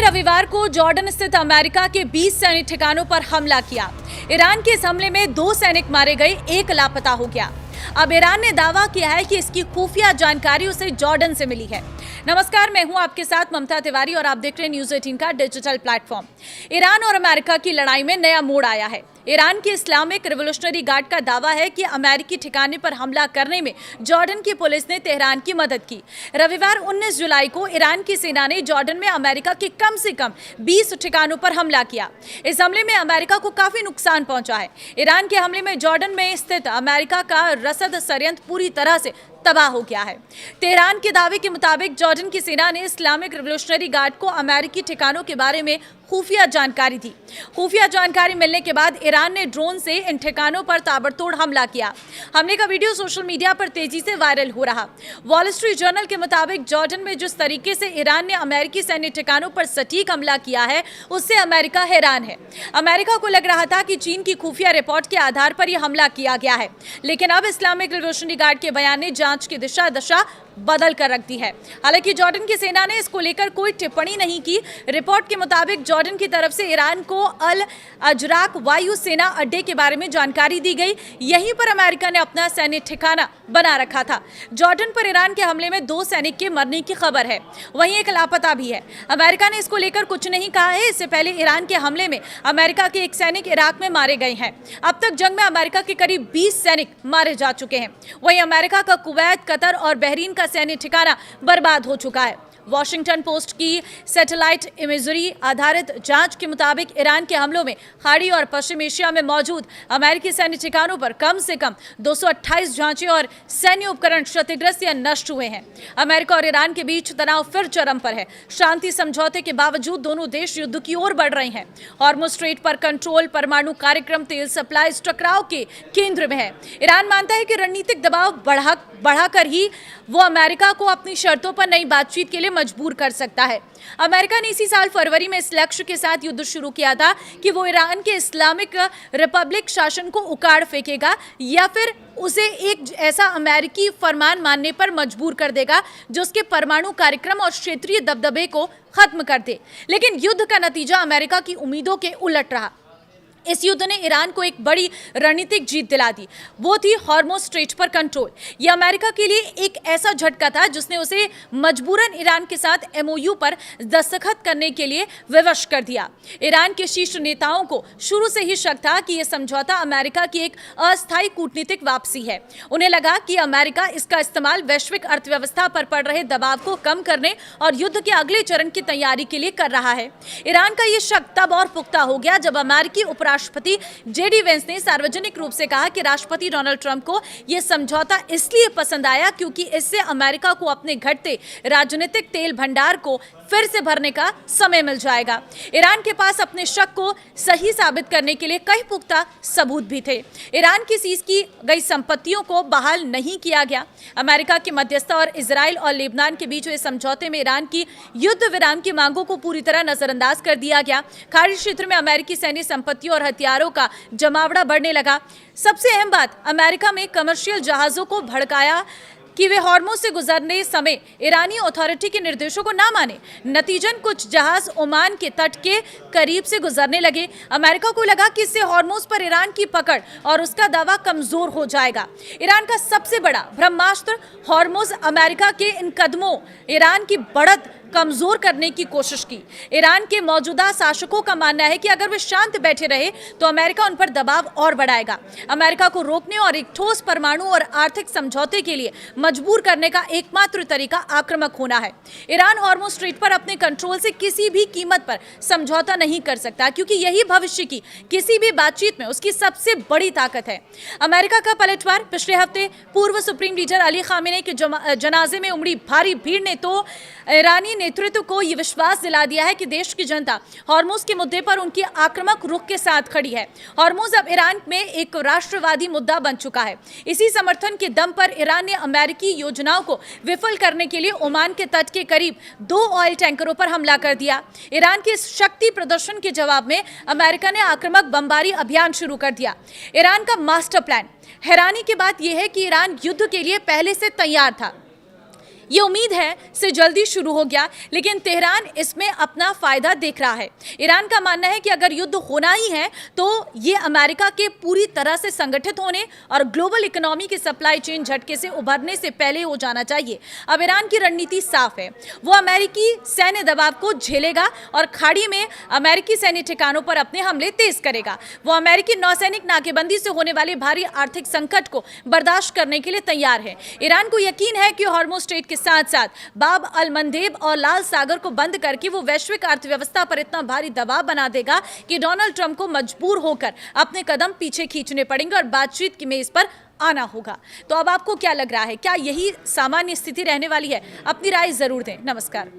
ने रविवार को जॉर्डन स्थित अमेरिका के 20 सैनिक ठिकानों पर हमला किया। ईरान के इस हमले में 2 सैनिक मारे गए, 1 लापता हो गया। अब ईरान ने दावा किया है कि इसकी खुफिया जानकारी उसे जॉर्डन से मिली है। नमस्कार, मैं हूं आपके साथ ममता तिवारी और आप देख रहे हैं न्यूज़ 18 का डिजिटल प्लेटफॉर्म। ईरान और अमेरिका की लड़ाई में नया मोड़ आया है। ईरान की इस्लामिक रिवोल्यूशनरी गार्ड का दावा है कि अमेरिकी ठिकाने पर हमला करने में जॉर्डन की पुलिस ने तेहरान की मदद की। रविवार 19 जुलाई को ईरान की सेना ने जॉर्डन में अमेरिका के कम से कम 20 ठिकानों पर हमला किया। इस हमले में अमेरिका को काफी नुकसान पहुंचा है। ईरान के हमले में जॉर्डन में स्थित अमेरिका का रसद संयंत्र पूरी तरह से तबाह हो गया है। तेहरान के दावे के मुताबिक जॉर्डन की सेना ने इस्लामिक रिवोल्यूशनरी गार्ड को अमेरिकी ठिकानों के बारे में खुफिया जानकारी दी। खुफिया जानकारी मिलने के बाद ईरान ने ड्रोन से इन ठिकानों पर ताबड़तोड़ हमला किया। हमले का वीडियो सोशल मीडिया पर तेजी से वायरल हो रहा। वॉल स्ट्रीट जर्नल के मुताबिक जॉर्डन में जिस तरीके से ईरान ने अमेरिकी सैन्य ठिकानों पर सटीक हमला किया है, उससे अमेरिका हैरान है। अमेरिका को लग रहा था कि चीन की खुफिया रिपोर्ट के आधार पर यह हमला किया गया है, लेकिन अब इस्लामिक रिवोल्यूशनरी गार्ड के बयान ने जांच की दशा बदल कर रख दी है। हालांकि जॉर्डन की सेना ने इसको लेकर कोई टिप्पणी नहीं की। रिपोर्ट के मुताबिक जॉर्डन की तरफ से ईरान को अल अजराक वायु सेना अड्डे के बारे में जानकारी दी गई। यहीं पर अमेरिका ने अपना सैन्य ठिकाना बना रखा था। जॉर्डन पर ईरान के हमले में 2 सैनिक के मरने की खबर है, वहीं 1 लापता भी है। अमेरिका ने इसको लेकर कुछ नहीं कहा है। इससे पहले ईरान के हमले में अमेरिका के 1 सैनिक इराक में मारे गए हैं। अब तक जंग में अमेरिका के करीब 20 सैनिक मारे जा चुके हैं। वहीं अमेरिका का कुवैत, कतर और बहरीन का सैन्य ठिकाना बर्बाद हो चुका है। वॉशिंगटन पोस्ट की सैटेलाइट इमेजरी आधारित जांच के मुताबिक ईरान के हमलों में खाड़ी और पश्चिम एशिया में मौजूद अमेरिकी सैन्य ठिकानों पर कम से कम 228 जांचें और सैन्य उपकरण क्षतिग्रस्त या नष्ट हुए हैं। अमेरिका और ईरान के बीच तनाव फिर चरम पर है। शांति समझौते के बावजूद दोनों देश युद्ध की ओर बढ़ रहे हैं। हॉर्मुज़ स्ट्रेट पर कंट्रोल, परमाणु कार्यक्रम, तेल सप्लाई टकराव के केंद्र में है। ईरान मानता है कि रणनीतिक दबाव बढ़ाकर ही वो अमेरिका को अपनी शर्तों पर नई बातचीत के लिए मजबूर कर सकता है। अमेरिका ने इसी साल फरवरी में इस लक्ष्य के साथ युद्ध शुरू किया था कि वो ईरान के इस्लामिक रिपब्लिक शासन को उखाड़ फेंकेगा या फिर उसे एक ऐसा अमेरिकी फरमान मानने पर मजबूर कर देगा जो उसके परमाणु कार्यक्रम और क्षेत्रीय दबदबे को खत्म कर दे। लेकिन युद्ध का नतीजा अमेरिका की उम्मीदों के उलट रहा। इस युद्ध ने ईरान को एक बड़ी रणनीतिक जीत दिला दी। वो थी हॉर्मुज़ स्ट्रेट पर कंट्रोल। यह अमेरिका के लिए एक ऐसा झटका था जिसने उसे मजबूरन ईरान के साथ MOU पर दस्तखत करने के लिए विवश कर दिया। ईरान के शीर्ष नेताओं को शुरू से ही शक था कि यह समझौता अमेरिका की एक अस्थायी कूटनीतिक वापसी है। उन्हें लगा कि अमेरिका इसका इस्तेमाल वैश्विक अर्थव्यवस्था पर पड़ रहे दबाव को कम करने और युद्ध के अगले चरण की तैयारी के लिए कर रहा है। ईरान का यह शक तब और पुख्ता हो गया जब अमेरिकी राष्ट्रपति JD वेंस ने सार्वजनिक रूप से कहा कि राष्ट्रपति डोनाल्ड ट्रंप को यह समझौता इसलिए पसंद आया क्योंकि इससे अमेरिका को अपने घटते राजनीतिक तेल भंडार को फिर से भरने का समय मिल जाएगा। ईरान के पास अपने शक को सही साबित करने के लिए कई पुख्ता सबूत भी थे। ईरान की सीज की गई संपत्तियों को बहाल नहीं किया गया। अमेरिका की मध्यस्थता और इजराइल और लेबनान के बीच हुए समझौते में ईरान की युद्ध विराम की मांगों को पूरी तरह नजरअंदाज कर दिया गया। खाड़ी क्षेत्र में अमेरिकी सैन्य संपत्तियों और हथियारों का जमावड़ा बढ़ने लगा। सबसे अहम बात, अमेरिका में कमर्शियल जहाजों को भड़काया कि वे हॉर्मुज़ से गुजरने समय ईरानी अथॉरिटी के निर्देशों को ना माने। नतीजन कुछ जहाज ओमान के तट के करीब से गुजरने लगे। अमेरिका को लगा कि इससे हॉर्मुज़ पर ईरान की पकड़ और उसका दावा कमजोर हो जाएगा। ईरान का सबसे बड़ा ब्रह्मास्त्र हॉर्मुज़ अमेरिका के इन कदमों ईरान की बढ़त कमजोर करने की कोशिश की। ईरान के मौजूदा शासकों का मानना है कि अगर वे शांत बैठे रहे तो अमेरिका उन पर दबाव और बढ़ाएगा। अमेरिका को रोकने और एक ठोस परमाणु और आर्थिक समझौते के लिए मजबूर करने का एकमात्र तरीका आक्रामक होना है। ईरान हॉर्मुज़ स्ट्रेट पर अपने कंट्रोल से किसी भी कीमत पर समझौता नहीं कर सकता क्योंकि यही भविष्य की किसी भी बातचीत में उसकी सबसे बड़ी ताकत है। अमेरिका का पलटवार पिछले हफ्ते पूर्व सुप्रीम लीडर अली खामेनी के जनाजे में उमड़ी भारी भीड़ ने तो ईरानी नेतृत्व को यह विश्वास दिला दिया है कि देश की जनता हॉर्मुज़ के मुद्दे पर उनकी आक्रामक रुख के साथ खड़ी है। हॉर्मुज़ अब ईरान में एक राष्ट्रवादी मुद्दा बन चुका है। इसी समर्थन के दम पर ईरान ने अमेरिकी योजनाओं को विफल करने के लिए ओमान के तट के करीब 2 ऑयल टैंकरों पर हमला कर दिया। ईरान के इस शक्ति प्रदर्शन के जवाब में अमेरिका ने आक्रामक बमबारी अभियान शुरू कर दिया। ईरान का मास्टर प्लान। हैरानी की बात यह है कि ईरान युद्ध के लिए पहले से तैयार था। ये उम्मीद है से जल्दी शुरू हो गया, लेकिन तेहरान इसमें अपना फायदा देख रहा है। ईरान का मानना है कि अगर युद्ध होना ही है तो ये अमेरिका के पूरी तरह से संगठित होने और ग्लोबल इकोनॉमी के सप्लाई चेन झटके से उभरने से पहले हो जाना चाहिए। अब ईरान की रणनीति साफ है, वो अमेरिकी सैन्य दबाव को झेलेगा और खाड़ी में अमेरिकी सैन्य ठिकानों पर अपने हमले तेज करेगा। वो अमेरिकी नौसैनिक नाकेबंदी से होने वाले भारी आर्थिक संकट को बर्दाश्त करने के लिए तैयार है। ईरान को यकीन है कि हॉर्मुज़ स्ट्रेट के साथ साथ बाब अल मंदेब और लाल सागर को बंद करके वो वैश्विक अर्थव्यवस्था पर इतना भारी दबाव बना देगा कि डोनाल्ड ट्रंप को मजबूर होकर अपने कदम पीछे खींचने पड़ेंगे और बातचीत की मेज पर आना होगा। तो अब आपको क्या लग रहा है, क्या यही सामान्य स्थिति रहने वाली है? अपनी राय जरूर दें। नमस्कार।